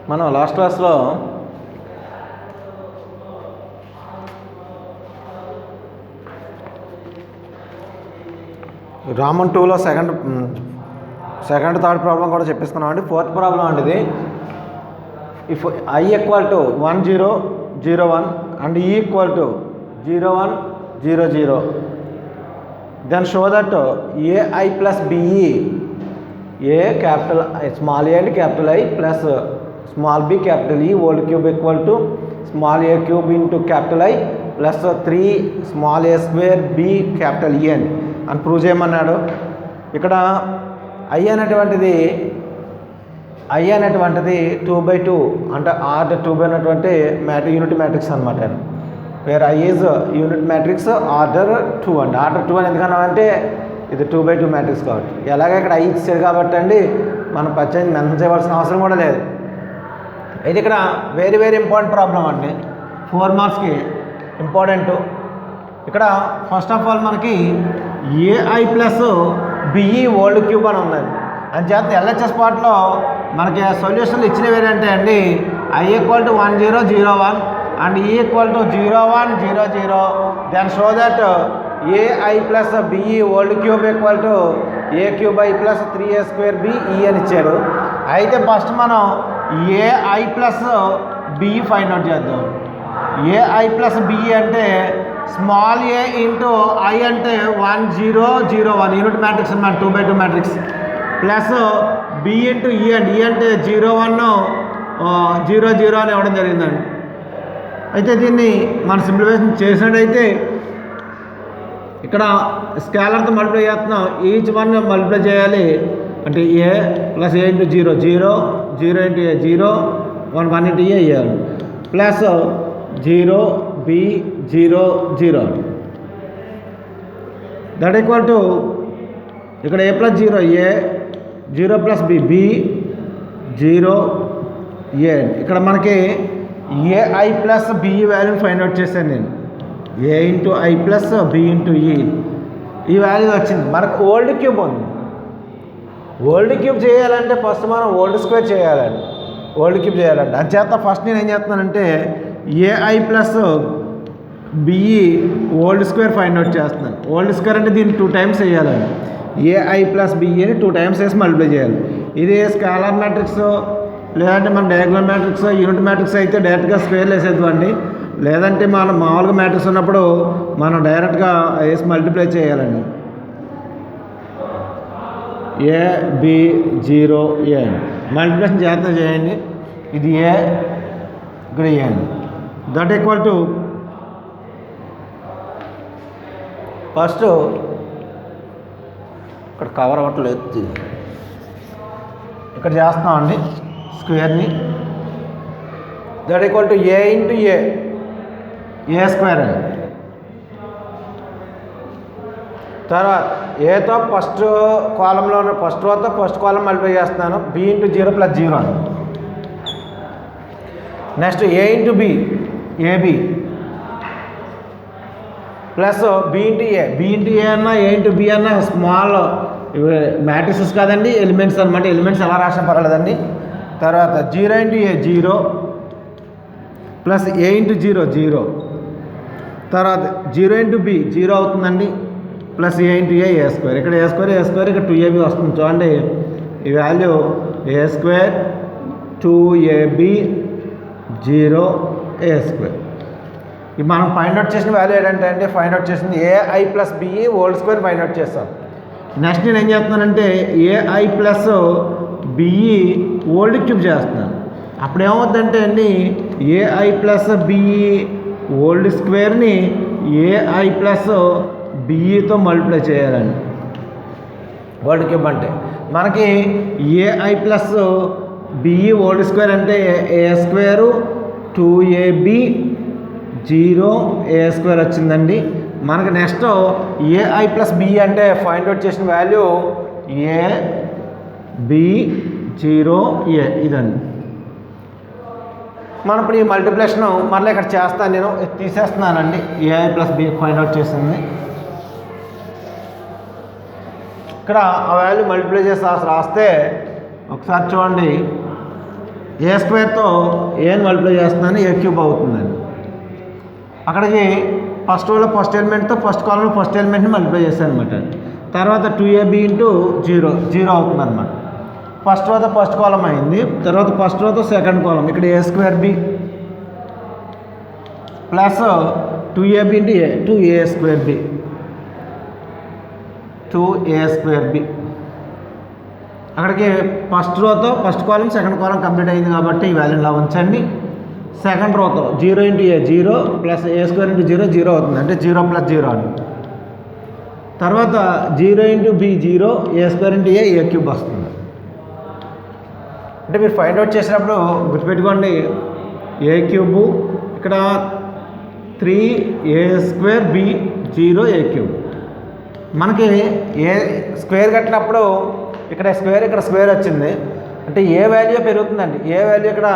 మనం లాస్ట్ క్లాస్లో రామన్ 2లో సెకండ్ థర్డ్ ప్రాబ్లం కూడా చెప్పేసుకున్నాం అండి. ఫోర్త్ ప్రాబ్లం అండి ఇది. If I = 1 0 0 1 and E = 0 1 0 0, then show that AI plus BE, A capital small a and capital I plus small b capital E whole cube equal to small a cube into capital I plus 3 small a square b capital E అని prove చేయమన్నాడు. ఇక్కడ I అనేటువంటిది 2/2 అంటే order 2 ఉన్నటువంటి unit matrix అనమాట. Where I is unit matrix order 2 అండి. Order 2 అని ఎందుకన్నా అంటే ఇది 2/2 మ్యాట్రిక్స్ కాబట్టి. ఎలాగ ఇక్కడ I ఇచ్చాడు కాబట్టి అండి మనం పచ్చని మెన్షన్ చేయవలసిన అవసరం కూడా లేదు. ఇది ఇక్కడ వెరీ వెరీ ఇంపార్టెంట్ ప్రాబ్లం అండి, 4 మార్క్స్కి ఇంపార్టెంట్. ఇక్కడ ఫస్ట్ ఆఫ్ ఆల్ మనకి AI plus BE world cube అని ఉందండి. అంచేత LHS పార్ట్లో మనకి సొల్యూషన్లు ఇచ్చినవి ఏంటంటే అండి I = 1 0 0 1 and E = 0 1 0 0, then show that AI plus BE whole cube equal to A cube I plus 3A square B E అని ఇచ్చాడు. అయితే ఫస్ట్ మనం AI plus BE find out చేద్దాం. AI ప్లస్ BE అంటే స్మాల్ a ఇంటూ I అంటే 1 0 0 1 unit matrix అన్నమాట, 2/2 matrix, plus B into E అండి. E అంటే 0 1 0 0 అని ఇవ్వడం జరిగిందండి. అయితే దీన్ని మనం సింప్లిఫికేషన్ చేసినట్టయితే ఇక్కడ స్కేలర్తో మల్టిప్లై చేస్తున్నాం. ఈచ్ వన్ మల్టిప్లై చేయాలి అంటే A plus A into 0 0 0 into A 0 1 1 into A వేయాలి, plus 0 B 0 0 that equal to ఇక్కడ A plus 0 A 0 plus B B 0 A. ఇక్కడ మనకి AI ప్లస్ BE వాల్యూని ఫైండ్ అవుట్ చేశాను నేను. A into I plus B into E ఈ value వచ్చింది. మనకు ఓల్డ్ క్యూబ్ ఉంది. ఓల్డ్ క్యూబ్ చేయాలంటే ఫస్ట్ మనం ఓల్డ్ స్క్వేర్ చేయాలండి, ఓల్డ్ క్యూబ్ చేయాలండి. అంచేత ఫస్ట్ నేను ఏం చేస్తున్నానంటే AI plus BE old square find out చేస్తున్నాను. ఓల్డ్ స్క్వేర్ అంటే దీన్ని 2 టైమ్స్ వేయాలండి. AI ప్లస్ BEని 2 టైమ్స్ వేసి మల్టిప్లై చేయాలి. ఇది స్కాలర్ మ్యాట్రిక్స్ లేదంటే మన డయాగ్నల్ మ్యాట్రిక్స్ యూనిట్ మ్యాట్రిక్స్ అయితే డైరెక్ట్గా స్క్వేర్లు వేసేద్దామండి. లేదంటే మనం మామూలుగా మ్యాట్రిక్స్ ఉన్నప్పుడు మనం డైరెక్ట్గా వేసి మల్టిప్లై చేయాలండి. A B 0 A మల్టిప్లికేషన్ జాగ్రత్త చేయండి. ఇది A ఇక్కడ A అండి. దట్ ఈక్వల్ టు ఫస్ట్ ఇక్కడ కవర్ అవ్వట్లేదు, ఇక్కడ చేస్తామండి స్క్వేర్ని. That equal to A into A square అండి. తర్వాత ఏతో ఫస్ట్ కాలంలో ఫస్ట్ రోతో ఫస్ట్ కాలం మల్టిప్లై చేస్తున్నాను. B ఇంటూ 0 ప్లస్ 0 అని. Next A into B AB plus B into A అన్నా A ఇంటూ B అన్నా స్మాల్ మ్యాట్రిక్సెస్ కాదండి, ఎలిమెంట్స్ అనమాట. ఎలిమెంట్స్ ఎలా రాసిన పర్వాలేదండి. తర్వాత 0 into A 0 plus A into 0 0, తర్వాత 0 ఇంటూ B 0 అవుతుందండి, plus A into A square. ఇక్కడ A స్క్వేర్ ఇక్కడ 2AB వస్తుంది చూడండి. ఈ value A square 2AB 0 A square. ఇది మనం ఫైండ్ అవుట్ చేసిన వాల్యూ ఏంటంటే అండి ఫైండ్ అవుట్ చేసింది AI plus BE whole square find out చేస్తాం. నెక్స్ట్ నేను ఏం చేస్తున్నానంటే AI plus BE whole cube చేస్తున్నాను. అప్పుడు ఏమవుతుందంటే అండి AI ప్లస్ BE ఓల్డ్ స్క్వేర్ని AI ప్లస్ BEతో మల్టిప్లై చేయాలండి. ఓల్డ్ క్యూబ్ అంటే మనకి AI plus BE old square అంటే A square 2AB 0 A square వచ్చిందండి. మనకి నెక్స్ట్ AI ప్లస్ BE అంటే ఫైండ్ అవుట్ చేసిన వాల్యూ A B 0 A ఇదండి. మనం ఇప్పుడు ఈ మల్టిప్లికేషన్ మళ్ళీ ఇక్కడ చేస్తాను, నేను తీసేస్తున్నానండి. AI plus BE find out చేసింది. ఇక్కడ ఆ వాల్యూ మల్టిప్లై చేసి రాస్తే ఒకసారి చూడండి. ఏ స్క్వేర్తో ఏని మల్టిప్లై చేస్తున్నాను ఏ క్యూబ్ అవుతుందండి. అక్కడికి ఫస్ట్ రోలో ఫస్ట్ ఎలిమెంట్తో ఫస్ట్ కాలంలో ఫస్ట్ ఎలిమెంట్ని మల్టిప్లై చేశాను అనమాట. తర్వాత 2ab ఇంటూ 0 అవుతుంది అనమాట. ఫస్ట్ రోతో ఫస్ట్ కాలం అయింది, తర్వాత ఫస్ట్ రోతో సెకండ్ కాలం ఇక్కడ A square B plus 2ab into A 2a square B 2a square B. అక్కడికి ఫస్ట్ రోతో first column second column complete అయింది కాబట్టి ఈ వాల్యూని ఇలా ఉంచండి. సెకండ్ రోతో 0 into A 0 plus A square into 0 అవుతుంది, అంటే 0 ప్లస్ 0 అని. తర్వాత 0 into B 0 A square into A cube వస్తుంది. అంటే మీరు ఫైండ్ అవుట్ చేసినప్పుడు గుర్తుపెట్టుకోండి, ఏ క్యూబు ఇక్కడ 3a square B 0 A cube. మనకి ఏ స్క్వేర్ కట్టినప్పుడు ఇక్కడ స్క్వేర్ వచ్చింది, అంటే ఏ వాల్యూ పెరుగుతుందండి. ఏ వాల్యూ ఇక్కడ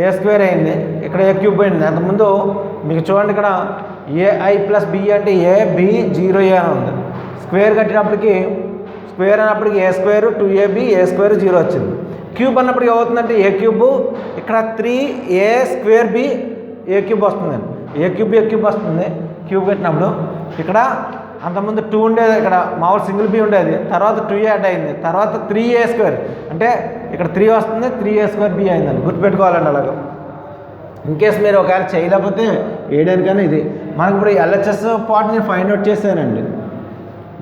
ఏ స్క్వేర్ అయింది, ఇక్కడ ఏ క్యూబ్ అయింది. అంతకుముందు మీకు చూడండి ఇక్కడ ఏఐ ప్లస్ బి అంటే ఏ బి 0a అని ఉంది. స్క్వేర్ కట్టినప్పటికి స్క్వేర్ అన్నప్పటికి ఏ స్క్వేర్ 2ab ఏ స్క్వేర్ 0 వచ్చింది. క్యూబ్ అన్నప్పటికి ఏమవుతుందంటే ఏ క్యూబ్ ఇక్కడ 3a స్క్వేర్ బి ఏ క్యూబ్ వస్తుందండి. ఏ క్యూబ్ వస్తుంది క్యూబ్ కట్టినప్పుడు. ఇక్కడ అంతకుముందు 2 ఉండేది, ఇక్కడ మామూలు సింగిల్ బి ఉండేది, తర్వాత 2a యాడ్ అయింది, తర్వాత 3a స్క్వేర్ అంటే ఇక్కడ 3 వస్తుంది 3a స్క్వేర్ బి అయిందండి. గుర్తుపెట్టుకోవాలండి అలాగా. ఇన్కేస్ మీరు ఒకవేళ చేయలేకపోతే వేయడానికైనా ఇది. మనకి ఇప్పుడు ఎల్హెచ్ఎస్ పార్ట్ నేను ఫైండ్ అవుట్ చేశానండి.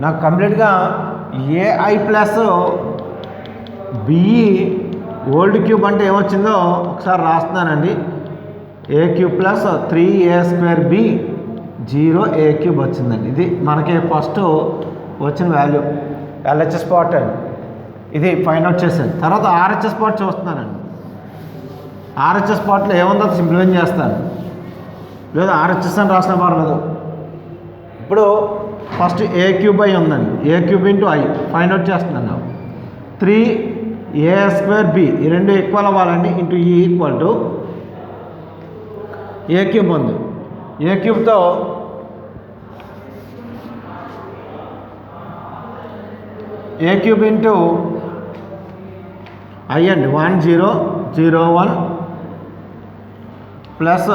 నాకు కంప్లీట్గా AI plus BE whole cube అంటే ఏమొచ్చిందో ఒకసారి రాస్తున్నానండి. A cube plus 3a square B 0 A cube వచ్చిందండి. ఇది మనకి ఫస్ట్ వచ్చిన వాల్యూ ఎల్హెచ్ఎస్ పార్ట్ అండి. ఇది ఫైండ్ అవుట్ చేశాను. తర్వాత ఆర్హెచ్ఎస్ పార్ట్ చూస్తున్నానండి. ఆర్హెచ్ఎస్ పార్ట్లో ఏముందో సింప్లిఫై చేస్తాను, లేదా ఆర్హెచ్ఎస్ అని రాసిన పర్లేదు. ఇప్పుడు ఫస్ట్ ఏ క్యూబ్ ఐ ఉందండి, A cube into I find out చేస్తున్నాను. 3a స్క్వేర్ బి ఈ రెండు ఈక్వల్ అవ్వాలండి, ఇంటూ ఈ ఈక్వల్ టు ఏ క్యూబ్ ఉంది. ఏ క్యూబ్తో ఏ క్యూబ్ ఇంటూ ఐ అండి 1001 plus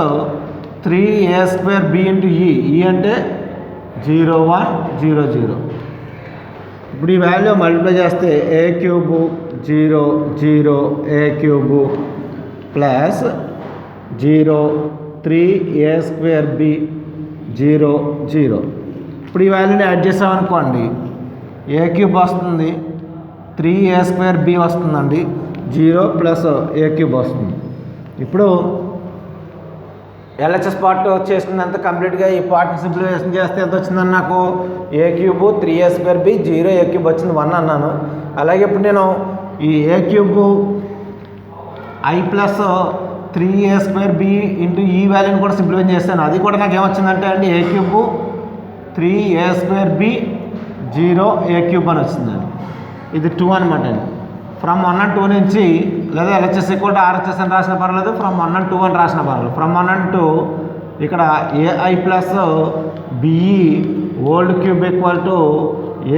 3a square B into ఈ అంటే 0100. ఇప్పుడు ఈ వాల్యూ మల్టిప్లై చేస్తే A cube 0 A cube plus 3a square B 0. ఇప్పుడు ఈ వాల్యూని యాడ్ చేసామనుకోండి, ఏ క్యూబ్ వస్తుంది 3a స్క్వేర్ బి వస్తుందండి, 0 ప్లస్ ఏ క్యూబ్ వస్తుంది. ఇప్పుడు ఎల్హెచ్ఎస్ పార్ట్ చేసుకున్నంత కంప్లీట్గా ఈ పార్ట్ని సింప్లిఫికేషన్ చేస్తే ఎంత వచ్చిందని నాకు A cube 3a square B 0 A cube వచ్చింది 1 అన్నాను. అలాగే ఇప్పుడు నేను ఈ A cube I plus 3a square B into ఈ వాల్యూని కూడా సింప్లిఫై చేస్తాను. అది కూడా నాకు ఏమొచ్చిందంటే అండి ఏ cube 3a square B 0 A cube అని వచ్చిందండి. ఇది 2 అనమాట అండి. ఫ్రమ్ 1 and 2 నుంచి, లేదా ఎల్హెచ్ఎస్ ఈక్వల్ టు ఆర్హెచ్ఎస్ అని రాసిన పర్లేదు, ఫ్రమ్ 1 and 2 అని రాసిన పర్లేదు. ఫ్రమ్ 1 and 2 ఇక్కడ A I plus BE whole cube equal to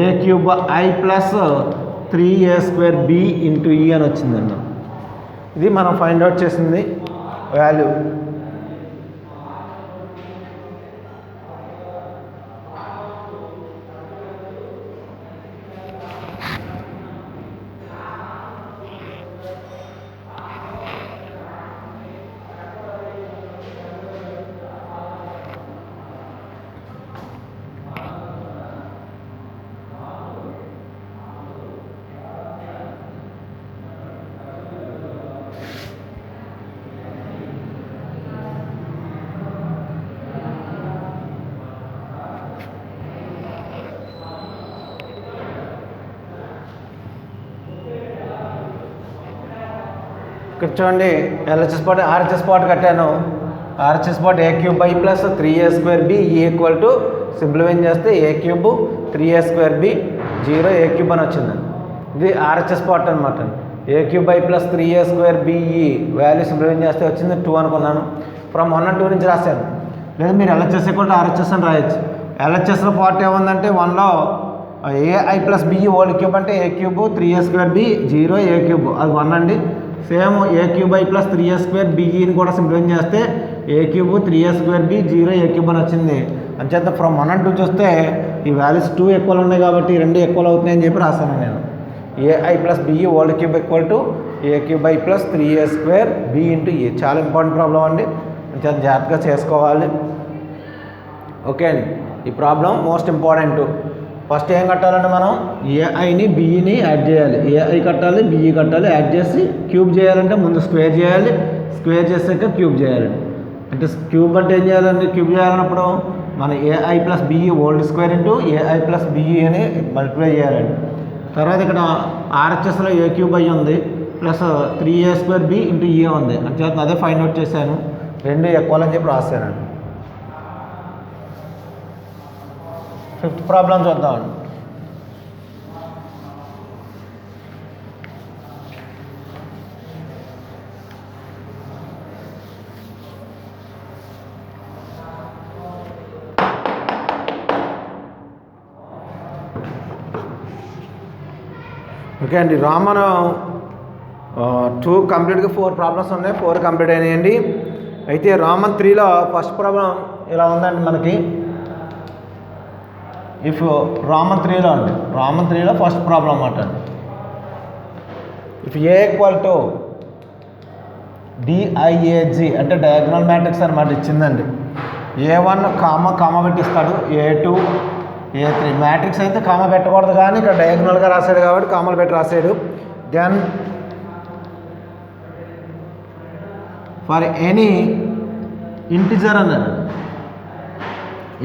A cube I plus 3a square B into E అని వచ్చిందండి. ఇది మనం ఫైండ్ అవుట్ చేసింది వాల్యూ. ఇక్కడ చూడండి ఎల్హెచ్ఎస్ పార్ట్ ఆర్హెచ్ఎస్ పార్ట్ కట్టాను. RHS part A cube I plus 3a square B equal to simplify చేస్తే A cube 3a square B 0 A cube అని వచ్చిందండి. ఇది ఆర్హెచ్ఎస్ పార్ట్ అనమాట. A cube I plus 3a square BE value simplify చేస్తే వచ్చింది 2 అనుకున్నాను. From 1 and 2 నుంచి రాశాను. లేదా మీరు ఎల్హెచ్ఎస్ ఈక్వల్ టు ఆర్హెచ్ఎస్ అని రాయొచ్చు. ఎల్హెచ్ఎస్లో పార్ట్ ఏముందంటే 1లో AI plus BE whole cube అంటే A cube 3a square B 0 A cube అది 1 అండి. Same A cube I plus 3a square బీఈని కూడా సింప్లిఫై చేస్తే A cube 3a square B 0 A cube అని వచ్చింది. అంచేత ఫ్రమ్ 1 and 2 చూస్తే ఈ వాల్యూస్ 2 ఎక్కువలు ఉన్నాయి కాబట్టి 2 ఎక్కువలు అవుతున్నాయని చెప్పి రాశాను నేను. AI plus BE whole cube equal to A cube I plus 3a square B into A. చాలా ఇంపార్టెంట్ ప్రాబ్లం అండి, అంచేత జాగ్రత్తగా చేసుకోవాలి. ఓకే అండి, ఈ ప్రాబ్లం మోస్ట్ ఇంపార్టెంట్. ఫస్ట్ ఏం కట్టాలంటే మనం ఏఐని బిఈని యాడ్ చేయాలి. ఏఐ కట్టాలి, బిఈ కట్టాలి, యాడ్ చేసి క్యూబ్ చేయాలంటే ముందు స్క్వేర్ చేయాలి, స్క్వేర్ చేసాక క్యూబ్ చేయాలి. అంటే క్యూబ్ అంటే ఏం చేయాలండి, క్యూబ్ చేయాలన్నప్పుడు మన AI plus BE whole square into AI plus BE అని మల్టిప్లై చేయాలండి. తర్వాత ఇక్కడ ఆర్హెచ్ఎస్లో ఏ క్యూబ్ ఐ ఉంది plus 3a square B into A ఉంది. అంటే అదే ఫైండ్ అవుట్ చేశాను, 2 ఎక్కువ అని చెప్పి రాశానండి. 5th ప్రాబ్లం చూద్దామండి. ఓకే అండి, రామన్ 2 కంప్లీట్గా 4 ప్రాబ్లమ్స్ ఉన్నాయి, 4 కంప్లీట్ అయినాయండి. అయితే రామన్ 3లో ఫస్ట్ ప్రాబ్లం ఇలా ఉందండి మనకి. ఇఫ్ రామన్ 3లో అండి, రామన్ 3లో ఫస్ట్ ప్రాబ్లం అన్నమాట అండి. ఇఫ్ ఏ ఈక్వల్ టు డిఐఏజి అంటే డయాగ్నల్ మ్యాట్రిక్స్ అనమాట ఇచ్చిందండి. ఏ1 కామ పెట్టిస్తాడు, ఏ2 ఏ3. మ్యాట్రిక్స్ అయితే కామ పెట్టకూడదు కానీ ఇక్కడ డయాగ్నల్గా రాశాడు కాబట్టి కామలు పెట్టి రాశాడు. దెన్ ఫర్ ఎనీ ఇంటిజర్ అన్నాడు,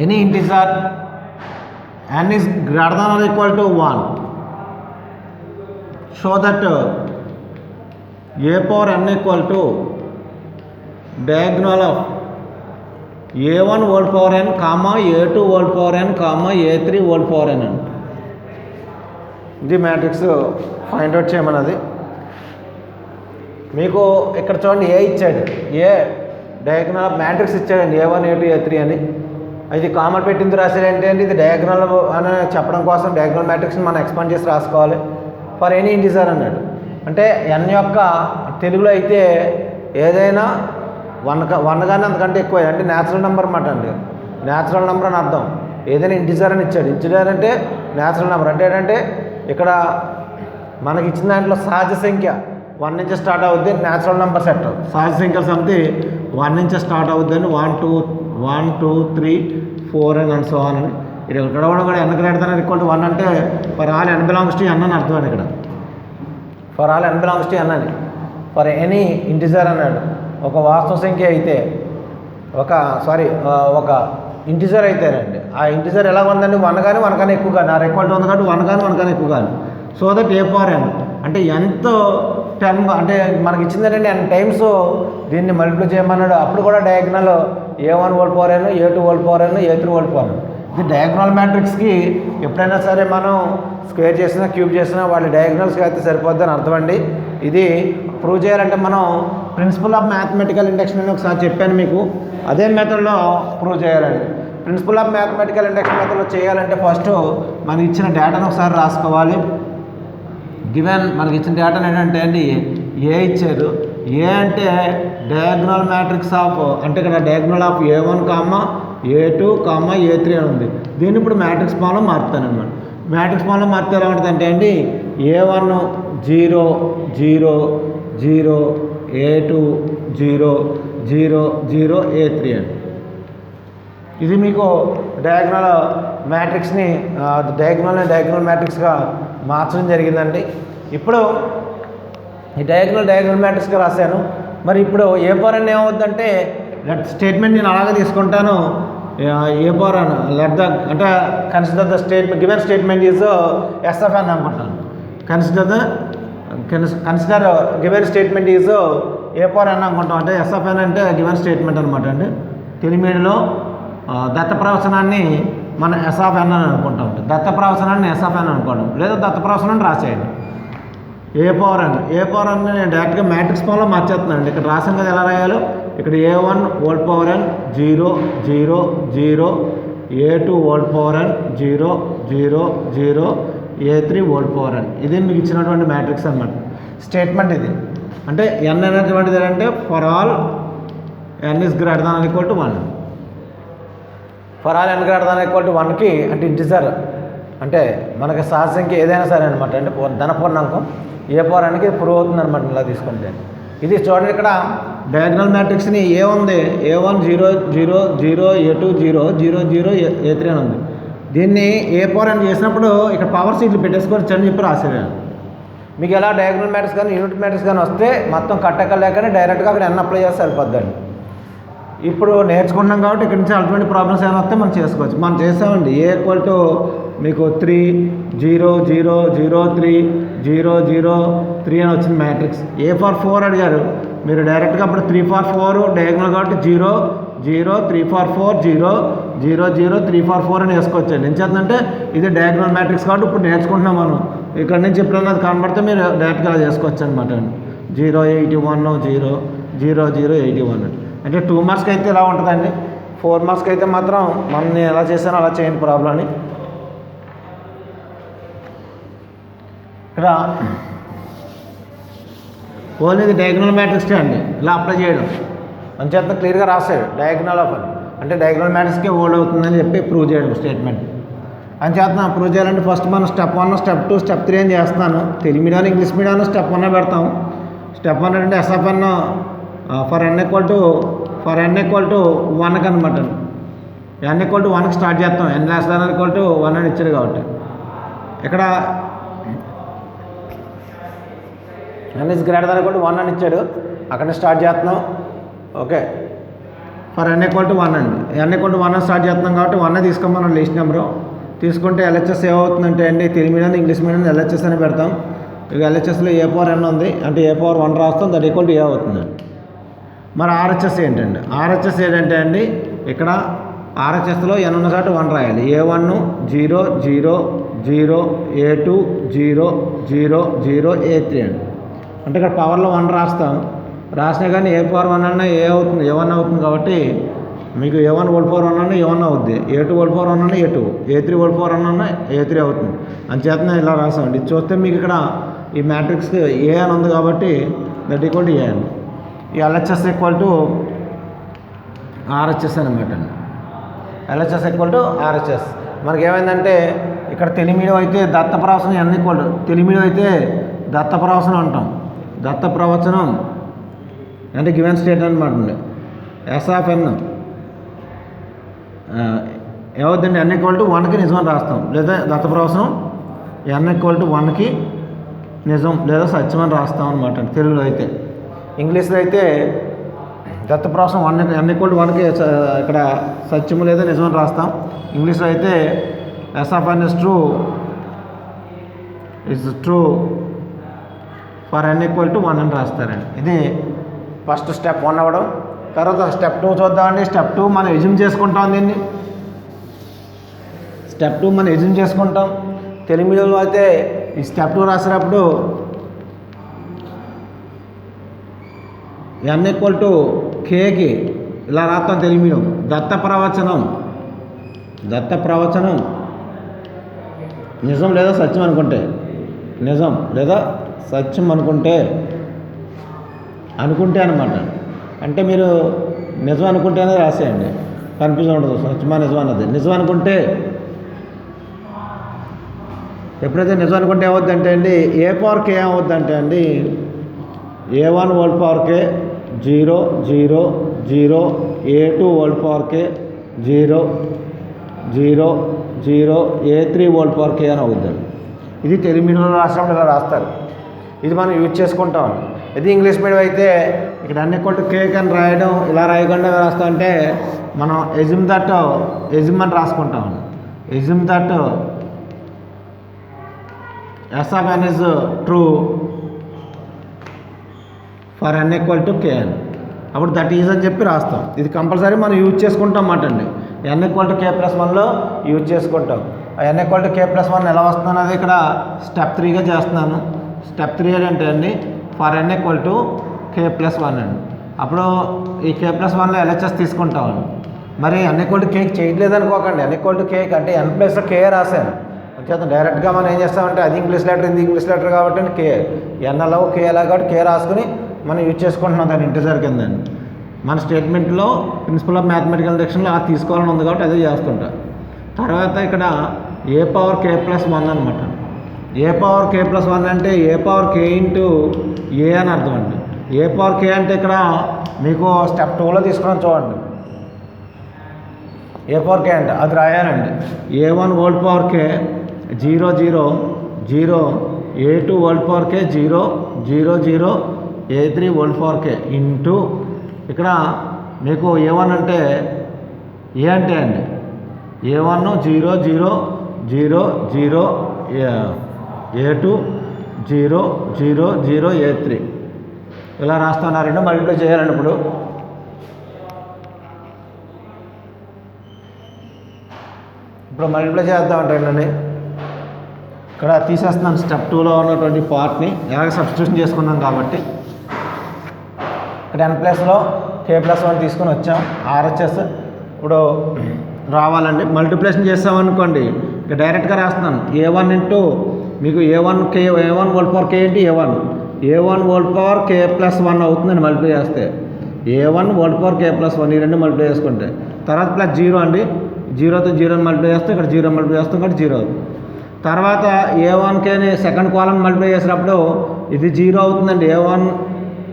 any integer n is greater than or equal to 1, show that a power n equal to diagonal of a1 whole power n comma a2 whole power n comma a3 whole power n. ఇది matrix find out చేయమన్నది. మీకు ఇక్కడ చూడండి ఏ ఇచ్చాడు, ఏ diagonal of matrix ఇచ్చాడండి a1 a2 a3 అని. ఇది common పెట్టింది రాసేది ఏంటంటే ఇది డయాగ్నల్ అని చెప్పడం కోసం డయాగ్నల్ మ్యాట్రిక్స్ని మనం ఎక్స్పాండ్ చేసి రాసుకోవాలి. ఫర్ ఎనీ ఇంటిజర్ అన్నాడు, అంటే n యొక్క తెలుగులో అయితే ఏదైనా 1 కానీ అంతకంటే ఎక్కువ అంటే న్యాచురల్ నెంబర్ అన్నమాట అండి. న్యాచురల్ నెంబర్ అని అర్థం. ఏదైనా ఇంటిజర్ అని ఇచ్చాడు, ఇంటిజర్ అంటే న్యాచురల్ నెంబర్ అంటే ఏంటంటే ఇక్కడ మనకి ఇచ్చిన దాంట్లో సహజ సంఖ్య 1 నుంచి స్టార్ట్ అవుద్ది. న్యాచురల్ నెంబర్ సెట్ సహజ సంఖ్యల సమితి 1 నుంచి స్టార్ట్ అవుద్దని 1 2 3 4 అండ్ సో అని. ఇక్కడ కూడా n greater than equal to 1 అంటే for all n belongs to n అని అర్థం అండి. ఇక్కడ for all n belongs to n అని. ఫర్ ఎనీ ఇంటిజర్ అన్నాడు, ఒక వాస్తవ సంఖ్య అయితే ఒక ఇంటిజర్ అయితేనండి. ఆ ఇంటిజర్ ఎలా ఉందండి, 1 కానీ 1 కానీ ఎక్కువ కానీ, ఆర్ ఈక్వల్ టు ఉంది కాబట్టి 1 కానీ 1 కానీ ఎక్కువ కానీ. So that A power n అంటే ఎంతో 10 అంటే మనకి ఇచ్చింది ఏంటంటే n టైమ్స్ దీన్ని మల్టిప్లై చేయమన్నాడు. అప్పుడు కూడా diagonal a1 whole power n, a2 whole power n, a3 whole power n. ఇది డయాగ్నల్ మ్యాట్రిక్స్కి ఎప్పుడైనా సరే మనం స్క్వేర్ చేసినా క్యూబ్ చేసినా వాళ్ళ డయాగ్నల్స్కి అయితే సరిపోద్దని అర్థమండి. ఇది ప్రూవ్ చేయాలంటే మనం ప్రిన్సిపల్ ఆఫ్ మ్యాథమెటికల్ ఇండక్షన్ అని ఒకసారి చెప్పాను మీకు, అదే మెథడ్లో ప్రూవ్ చేయాలండి. ప్రిన్సిపల్ ఆఫ్ మ్యాథమెటికల్ ఇండక్షన్ మెథడ్లో చేయాలంటే ఫస్ట్ మనకి ఇచ్చిన డేటాను ఒకసారి రాసుకోవాలి. గివెన్ మనకి ఇచ్చిన డేటా ఏంటంటే అండి ఏ ఇచ్చారు. ఏ అంటే డయాగ్నల్ మ్యాట్రిక్స్ ఆఫ్ అంటే ఇక్కడ diagonal of a1 comma a2 comma a3 అని ఉంది. దీన్ని ఇప్పుడు మ్యాట్రిక్స్ ఫామ్లో మారుతాను అనమాట. మ్యాట్రిక్స్ ఫామ్లో మారితే ఎలా ఉంటుంది అంటే అండి a1 0 0 0 a2 0 0 0 a3 అని. ఇది మీకు డయాగ్నల్ మ్యాట్రిక్స్ని డయాగ్నల్ మ్యాట్రిక్స్గా మార్చడం జరిగిందండి. ఇప్పుడు ఈ డయాగ్నల్ మ్యాట్రిక్స్గా రాశాను. మరి ఇప్పుడు ఏ పవర్ n ఏమవుద్దంటే స్టేట్మెంట్ నేను అలాగే తీసుకుంటాను. A power n let the అంటే consider the statement given statement is S of n అనుకుంటాను. Consider given statement is A power n అనుకుంటాం. అంటే ఎస్ ఆఫ్ n అంటే గివెన్ స్టేట్మెంట్ అనమాట అండి. తెలిమేడిలో దత్త ప్రవచనాన్ని మనం ఎస్ ఆఫ్ n అని అనుకుంటాం. దత్త ప్రవచనాన్ని ఎస్ ఆఫ్ n అనుకోవడం లేదా దత్త ప్రవచనాన్ని రాసేయండి. ఏ పవర్ n నేను డైరెక్ట్గా మ్యాట్రిక్స్ ఫామ్లో మార్చేస్తున్నాను అండి. ఇక్కడ రాసాను కదా ఎలా రాయాలో. ఇక్కడ a1 whole power n 0 0 0 a2 whole power n 0 0 0 a3 whole power n. ఇది మీకు ఇచ్చినటువంటి మ్యాట్రిక్స్ అన్నమాట. స్టేట్మెంట్ ఇది. అంటే n అనేటువంటిది ఏంటంటే for all n is greater than equal to 1. For all n greater than equal to 1కి అంటే ఇంటిజర్ అంటే మనకి సహజ సంఖ్య ఏదైనా సరే అనమాట, అంటే ధన పూర్ణాంకం ఏ పౌరానికి ప్రూవ్ అవుతుంది అనమాట. ఇలా తీసుకుంటే ఇది చూడండి, ఇక్కడ డయాగ్నల్ మ్యాట్రిక్స్ని ఏ ఉంది, A1 0 0 0 A2 0 0 0 A3 అని ఉంది. దీన్ని ఏ పవర్ అని చేసినప్పుడు ఇక్కడ పవర్ సీట్లు పెట్టేసుకొని అని చెప్పి రాసేదాన్ని. మీకు ఎలా డయాగ్నల్ మ్యాట్రిక్స్ కానీ యూనిట్ మ్యాట్రిక్స్ కానీ వస్తే మొత్తం కట్టకలేకనే డైరెక్ట్గా అక్కడ n అప్లై చేస్తే సరిపోద్దండి. ఇప్పుడు నేర్చుకుంటున్నాం కాబట్టి ఇక్కడ నుంచి అల్టిమేట్ ప్రాబ్లమ్స్ ఏమైనా వస్తే మనం చేసుకోవచ్చు. మనం చేసామండి ఏ ఈక్వల్ టు మీకు 3 0 0 0 3 0 0 3 అని వచ్చింది మ్యాట్రిక్స్. ఏ ఫర్ 4 అడిగారు, మీరు డైరెక్ట్గా అప్పుడు 3 ఫర్ 4 డయాగ్నల్ కాబట్టి 0 0 3 ఫర్ 4 0 0 0 3 ఫర్ 4 అని వేసుకోవచ్చండి. ఎందుకంటే ఇది డయాగ్నల్ మ్యాట్రిక్స్ కాబట్టి ఇప్పుడు నేర్చుకుంటున్నాం మనం. ఇక్కడ నుంచి ఎప్పుడైనా అది కనబడితే మీరు డైరెక్ట్గా అలా చేసుకోవచ్చు అనమాట. 0 81 0 0 0 81 అంటే 2 మార్క్స్కి అయితే ఇలా ఉంటుందండి. 4 మార్క్స్కి అయితే మాత్రం మనం నేను ఎలా చేశానో అలా చేయండి ప్రాబ్లమ్ని. ఇక్కడ ఓన్లీ ఇది డయాగ్నల్ మ్యాట్రిక్స్కే అండి ఇలా అప్లై చేయడం. అంచేత క్లియర్గా రాశాడు డయాగ్నల్ ఆఫ్ అంటే డయాగ్నల్ మ్యాట్రిక్స్కే ఓల్డ్ అవుతుందని చెప్పి ప్రూవ్ చేయడం స్టేట్మెంట్. అంచేత ప్రూవ్ చేయాలంటే ఫస్ట్ మనం స్టెప్ 1 స్టెప్ 2 స్టెప్ 3 అని చేస్తాను. Telugu medium English medium step 1 పెడతాం. స్టెప్ 1 అంటే SFN for n equal to 1కి అనమాట. n ఈక్వల్ టు 1కి స్టార్ట్ చేస్తాం. n less than equal to 1 అని ఇచ్చారు కాబట్టి ఇక్కడ n is greater than equal to 1 అని ఇచ్చాడు, అక్కడ స్టార్ట్ చేస్తున్నాం. Okay, for n equal to 1 అండి. n ఈక్వల్ టు 1 అని స్టార్ట్ చేస్తున్నాం కాబట్టి 1 తీసుకోమన్నాం లిస్ట్ నెంబరు. తీసుకుంటే LHS ఏమవుతుందంటే అండి, Telugu medium English medium LHS అని పెడతాం. ఇక LHSలో ఏ పవర్ n ఉంది అంటే ఏ పవర్ 1 రాస్తాం, దట్ ఈక్వల్ టు ఏ అవుతుందండి. మరి RHS ఏంటండి, RHS ఏంటంటే అండి ఇక్కడ RHSలో n ఉన్న చోట 1 రాయాలి. A1 0 0 0 A2 0 0 0 A3 అండి. అంటే ఇక్కడ పవర్లో 1 రాస్తాం. రాసినా కానీ ఏ పవర్ 1 అన్నా ఏ అవుతుంది, A1 అవుతుంది. కాబట్టి మీకు A1 హోల్ పవర్ 1 అన్నా A1 అవుద్ది, A2 హోల్ పవర్ 1 అన్నా A2, A3 హోల్ పవర్ 1 అన్నా A3 అవుతుంది. అంచేతనే ఇలా రాసామండి. ఇది చూస్తే మీకు ఇక్కడ ఈ మ్యాట్రిక్స్కి ఏ అని ఉంది కాబట్టి దట్ ఈక్వల్ టు ఏ అండి. ఈ LHS ఈక్వల్ టు RHS అనమాట అండి. LHS equal to RHS. మనకి ఏమైందంటే ఇక్కడ తెలుగు మీడియం అయితే దత్త ప్రవచనం n equal to Telugu medium అయితే దత్త ప్రవచనం అంటాం. దత్త ప్రవచనం అంటే గివెన్ స్టేట్ అనమాట అండి. SFN ఏమవుతుందండి, n ఈక్వల్ టు 1కి నిజం అని రాస్తాం, లేదా దత్త ప్రవచనం n ఈక్వల్ టు 1కి నిజం లేదా సత్యం అని రాస్తాం అనమాట తెలుగులో అయితే. ఇంగ్లీష్లో అయితే దత్త ప్రవచనం n ఈక్వల్ టు 1కి ఇక్కడ సత్యము లేదా నిజం అని రాస్తాం. ఇంగ్లీష్లో అయితే SFN is true for n equal to 1 అని రాస్తారండి. ఇది ఫస్ట్ స్టెప్ 1 అవ్వడం. తర్వాత స్టెప్ 2 చూద్దామండి. స్టెప్ 2 మనం ఎజ్యూమ్ చేసుకుంటాం. దీన్ని స్టెప్ 2 మనం ఎజ్యూమ్ చేసుకుంటాం. తెలుగు మీడియంలో అయితే ఈ స్టెప్ 2 రాసేటప్పుడు n ఈక్వల్ టు kకి ఇలా రాస్తాం. తెలుగు మీడియం దత్త ప్రవచనం నిజం లేదా సత్యం అనుకుంటే, నిజం లేదా సత్యం అనుకుంటే అనమాట. అంటే మీరు నిజం అనుకుంటేనే రాసేయండి, కన్ఫ్యూజన్ ఉండదు. సత్యమా నిజం అన్నది నిజం అనుకుంటే, ఎప్పుడైతే నిజం అనుకుంటే ఏమవుద్ది అంటే అండి ఏ పవర్ కే ఏమవుద్ది అంటే అండి A1 whole power k 0 0 0 A2 whole power k 0 0 0 A3 whole power k అని అవుద్దండి. ఇది తెలుగు మీడియంలో రాసినప్పుడు ఇలా రాస్తారు. ఇది మనం యూజ్ చేసుకుంటాం. ఇది ఇంగ్లీష్ మీడియం అయితే ఇక్కడ n ఈక్వల్ టు కేక్ అని రాయడం, ఇలా రాయకుండా రాస్తాం. అంటే మనం ఎజ్యూమ్ అని రాసుకుంటాం. Assume that SFN is true for n equal to k అని. అప్పుడు దట్ ఈజ్ అని చెప్పి రాస్తాం. ఇది కంపల్సరీ మనం యూజ్ చేసుకుంటాం అన్నమాట అండి. n ఈక్వల్ టు k+1లో యూజ్ చేసుకుంటాం. ఆ n ఈక్వల్ టు k+1 ఎలా వస్తుంది అనేది ఇక్కడ స్టెప్ 3గా చేస్తున్నాను. స్టెప్ 3 ఏంటంటే అండి for n equal to k+1 అండి. అప్పుడు ఈ k+1లో LHS తీసుకుంటామండి. మరి n ఈక్వల్ టు కేక్ చేయట్లేదు అనుకోకండి. n ఈక్వల్ టు కేక్ అంటే n ప్లస్ k రాశాను. అంచేత డైరెక్ట్గా మనం ఏం చేస్తామంటే అది ఇంగ్లీష్ లెటర్, ఇది ఇంగ్లీష్ లెటర్ కాబట్టి k n అలాగో k అలాగ కాబట్టి k రాసుకుని మనం యూజ్ చేసుకుంటున్నాం దాని ఇంటిజర్ కింద. మన స్టేట్మెంట్లో ప్రిన్సిపల్ ఆఫ్ మ్యాథమెటికల్ ఇండక్షన్లో అది తీసుకోవాలని ఉంది కాబట్టి అదే చేస్తుంటా. తర్వాత ఇక్కడ ఏ పవర్ k + 1 అనమాట. ఏ పవర్ k + 1 అంటే ఏ పవర్ k ఇంటూ ఏ అని అర్థం అండి. ఏ పవర్ k అంటే ఇక్కడ మీకు స్టెప్ 2లో తీసుకున్నాం చూడండి. ఏ పవర్ k అంటే అది రాయాలండి. a1 whole power k 0 0 0, a2 whole power k 0 0 0, a3 whole power k into ఇక్కడ మీకు a1 అంటే ఏ అంటే అండి a1 0 0 0 0, a2 0 0 0, a3 ఇలా రాస్తున్నారండి. మల్టిప్లై చేయాలండి. ఇప్పుడు మల్టిప్లై చేద్దామంటండి. ఇక్కడ తీసేస్తున్నాను స్టెప్ 2లో ఉన్నటువంటి పార్ట్ని ఎలాగ సబ్స్టిట్యూషన్ చేసుకున్నాం కాబట్టి. ఇక్కడ n ప్లస్లో k + 1 తీసుకొని వచ్చాం. RHS ఇప్పుడు రావాలండి. మల్టిప్లికేషన్ చేస్తామనుకోండి ఇక డైరెక్ట్గా రాస్తున్నాను. a1 ఇంటూ మీకు a1 whole power k into a1 whole power k + 1 అవుతుందండి. మల్టిప్లై చేస్తే a1 హోల్ పవర్ k + 1 ఈ రెండు మల్టిప్లై చేసుకుంటే తర్వాత ప్లస్ 0 అండి. 0తో 0 మల్టిప్లై చేస్తే ఇక్కడ 0 మల్టిప్లై చేస్తాం ఇక్కడ 0 అవుతుంది. తర్వాత a1kని సెకండ్ కాలం మల్టిప్లై చేసినప్పుడు ఇది 0 అవుతుందండి. a1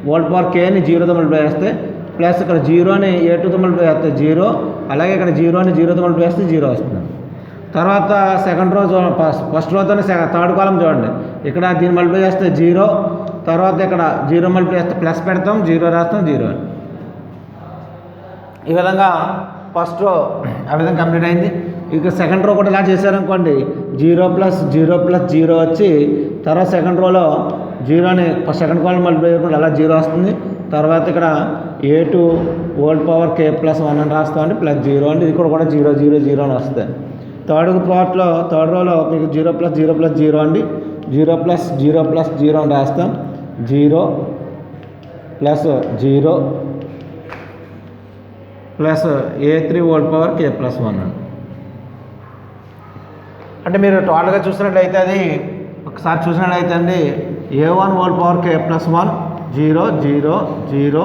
హోల్ పవర్ kని 0తో మల్టిప్లై చేస్తే ప్లస్ ఇక్కడ 0ని a2తో మల్టిప్లై చేస్తే 0, అలాగే ఇక్కడ 0ని 0తో మల్టిప్లై చేస్తే 0 వస్తుంది. తర్వాత సెకండ్ రో ఫస్ట్ రోతోనే థర్డ్ కాలం చూడండి. ఇక్కడ దీన్ని మల్టిప్లై చేస్తే 0, తర్వాత ఇక్కడ 0 మల్టిప్లై చేస్తే ప్లస్ పెడతాం, 0 రాస్తాం, 0. ఈ విధంగా ఫస్ట్ రో ఆ విధంగా కంప్లీట్ అయింది. ఇక సెకండ్ రో కూడా ఇలా చేశారనుకోండి 0 + 0 + 0 వచ్చి తర్వాత సెకండ్ రోలో 0ని సెకండ్ కాలం మల్టిప్లై చేయకుండా అలా 0 వస్తుంది. తర్వాత ఇక్కడ a2 హోల్ పవర్ k + 1 అని రాస్తామండి ప్లస్ 0 అండి. ఇది కూడా 0 0 0 అని వస్తుంది. థర్డ్ రోలో మీకు 0 + 0 + 0 అండి. 0 + 0 + 0 అని రాస్తాం. 0 + 0 plus a3 whole power k + 1 అండి. అంటే మీరు టోటల్గా చూసినట్లయితే అది ఒకసారి చూసినట్లయితే అండి a1 whole power k + 1 0 0 0,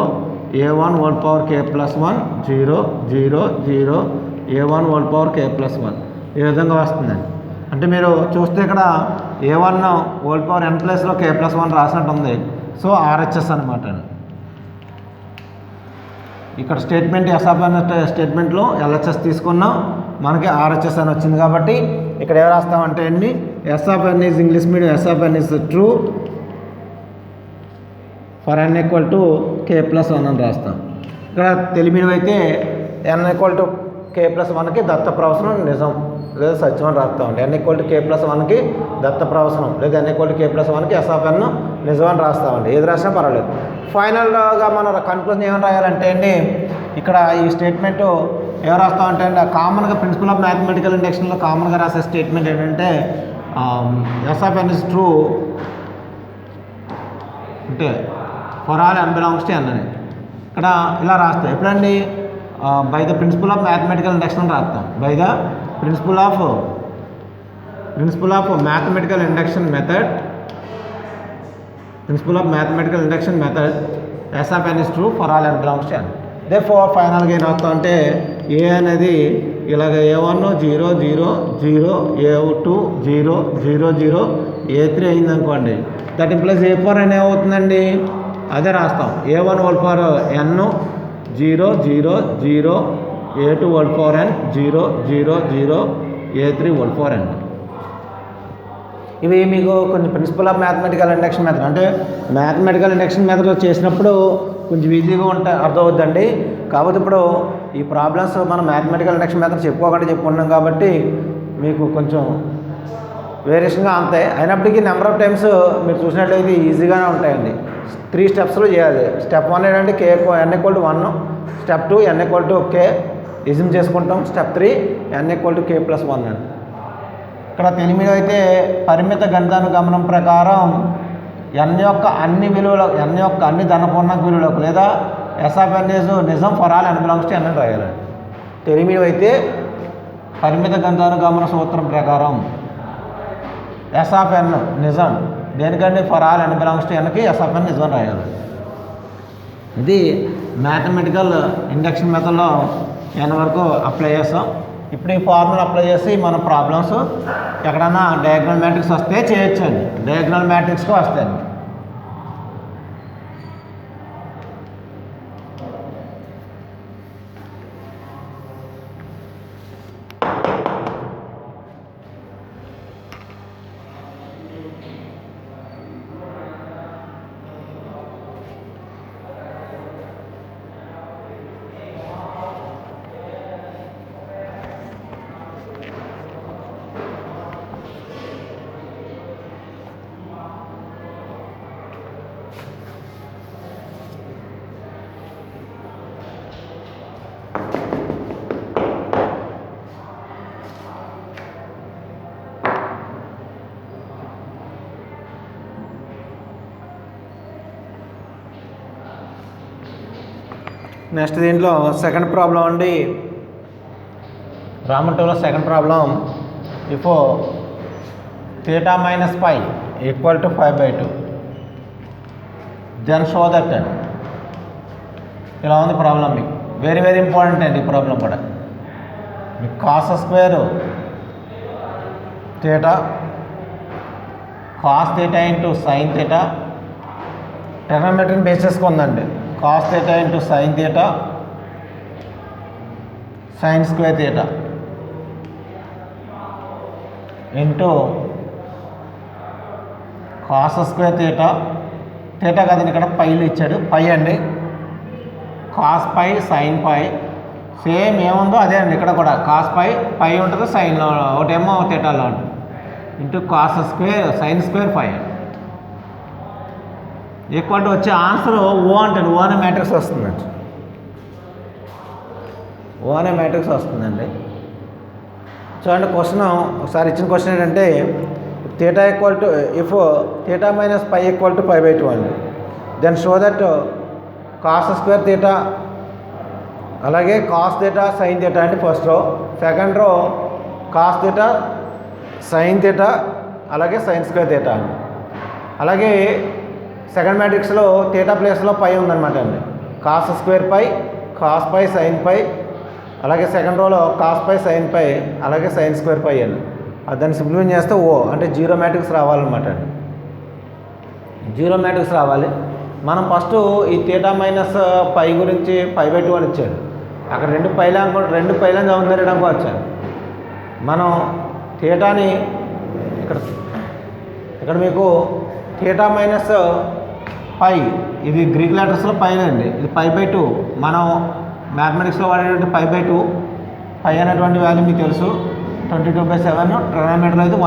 a1 whole power k + 1 0 0 0, a1 whole power k + 1 ఈ విధంగా వస్తుందండి. అంటే మీరు చూస్తే ఇక్కడ a1 హోల్ పవర్ n ప్లస్లో k + 1 రాసినట్టు ఉంది. సో RHS అనమాట అండి. ఇక్కడ స్టేట్మెంట్ SN స్టేట్మెంట్లో LHS తీసుకున్నాం, మనకి RHS అని వచ్చింది కాబట్టి ఇక్కడ ఏం రాస్తామంటే అండి SN is English medium, SN is true for n = k + 1 అని రాస్తాం. ఇక్కడ తెలుగు మీడియం అయితే n = k + 1కి దత్త ప్రవచనం నిజం లేదా సత్యం అని రాస్తామండి. n = k + 1కి దత్త ప్రవచనం లేదా n = k + 1కి SN నిజం అని రాస్తామండి. ఏది రాసినా పర్వాలేదు. ఫైనల్గా మన కన్క్లూజన్ ఏమని రాయాలంటే అండి ఇక్కడ ఈ స్టేట్మెంట్ ఏం రాస్తామంటే అండి కామన్గా ప్రిన్సిపల్ ఆఫ్ మ్యాథమెటికల్ ఇండక్షన్లో కామన్గా రాసే స్టేట్మెంట్ ఏంటంటే SN ఈజ్ ట్రూ అంటే for all n belongs to n అని ఇక్కడ ఇలా రాస్తాం. ఎప్పుడండి by the principle of mathematical induction అని రాస్తాం. By the principle of mathematical induction method SN is true for all n belongs to n. Therefore ఫైనల్గా ఏం రాస్తాం అంటే ఏ అనేది ఇలాగ a1 0 0 0, a2 0 0 0, a3 అయిందనుకోండి. దట్ ఇంప్లైస్ a4 అని ఏమవుతుందండి అదే రాస్తాం. a1 whole power n 0 0 0, a2 whole power n 0 0 0, a3 whole power n. ఇవి మీకు కొన్ని principle of mathematical induction method అంటే మ్యాథమెటికల్ ఇండక్షన్ మెథడ్ చేసినప్పుడు కొంచెం ఈజీగా అర్థమవుద్దండి. కాబట్టి ఇప్పుడు ఈ ప్రాబ్లమ్స్ మనం మ్యాథమెటికల్ ఇండక్షన్ మెథడ్ చెప్పుకుంటున్నాం కాబట్టి మీకు కొంచెం వేరియేషన్గా అంతే అయినప్పటికీ నెంబర్ ఆఫ్ టైమ్స్ మీరు చూసినట్లయితే ఈజీగానే ఉంటాయండి. 3 స్టెప్స్లో చేయాలి. స్టెప్ 1 ఏంటంటే n = 1, స్టెప్ 2 n = k ఇజ్యూమ్ చేసుకుంటాం, స్టెప్ 3 n = k + 1 అండి. ఇక్కడ తెలుగులో అయితే పరిమిత గణితానుగమనం ప్రకారం n యొక్క అన్ని ధనపూర్ణాంక విలువలకు లేదా SN ఈజ్ నిజం for all n belongs to n అని రాయాలండి. తెలుగులో అయితే పరిమిత గణితానుగమన సూత్రం ప్రకారం SN నిజం దేనికంటే for all n belongs to nకి SN నిజం రాయాలి. ఇది మ్యాథమెటికల్ ఇండక్షన్ మెథడ్లో n వరకు అప్లై చేస్తాం. ఇప్పుడు ఈ ఫార్ములా అప్లై చేసి మన ప్రాబ్లమ్స్ ఎక్కడన్నా డయాగ్నల్ మ్యాట్రిక్స్ వస్తే చేయొచ్చండి. డయాగ్నల్ మ్యాట్రిక్స్కి వస్తాయండి. నెక్స్ట్ దీంట్లో సెకండ్ ప్రాబ్లం అండి. రామన్ 2లో second problem. If θ minus π equal to 5/2 then show that అండి. ఇలా ఉంది ప్రాబ్లం. మీకు వెరీ వెరీ ఇంపార్టెంట్ అండి ఈ ప్రాబ్లం కూడా. మీకు cos square θ cos θ into sine θ ట్రిగ్నోమెట్రీని బేస్ చేసుకుందండి. Cos θ into sine θ sine square θ into cos square θ కదండి, ఇక్కడ పైలు ఇచ్చాడు. పై అండి cos pi sine pi same ఏముందో అదే అండి. ఇక్కడ కూడా కాస్ పై ఉంటుంది, సైన్లో ఒకటేమో θలో ఉంటుంది. Into cos square sine square pi equal to వచ్చే ఆన్సర్ ఓ అంటే ఓ అనే మ్యాట్రిక్స్ వస్తుందండి. ఓ అనే మ్యాట్రిక్స్ వస్తుందండి. చూడండి క్వశ్చన్ ఒకసారి ఇచ్చిన క్వశ్చన్ ఏంటంటే θ equal to if θ minus π equal to 5/2 అండి. Then show that cos square θ అలాగే కాస్ θ సైన్ θ అంటే first row. Second row cos θ sign θ అలాగే సైన్ స్క్వేర్ θ అండి. అలాగే సెకండ్ మ్యాట్రిక్స్లో θ ప్లేస్లో పై ఉందన్నమాట అండి. Cos square pi cos pi sine పై అలాగే సెకండ్ రోలో కాస్ పై సైన్ పై అలాగే సైన్ స్క్వేర్ పై అండి. దాన్ని సింప్లిఫై చేస్తే ఓ అంటే జీరో మ్యాట్రిక్స్ రావాలన్నమాట అండి. జీరో మ్యాట్రిక్స్ రావాలి. మనం ఫస్ట్ ఈ θ మైనస్ π గురించి 5/2 అని ఇచ్చాడు. అక్కడ రెండు పైలని చదువుతున్నారు వచ్చాను. మనం θని ఇక్కడ మీకు θ మైనస్ π ఇది గ్రీక్ లెటర్స్లో పైన అండి. ఇది 5/2. మనం మ్యాథమెటిక్స్లో వాడేటువంటి 5/2 అనేటువంటి వాల్యూ మీకు తెలుసు 22/7. ట్రిగ్నోమెట్రీలో అయితే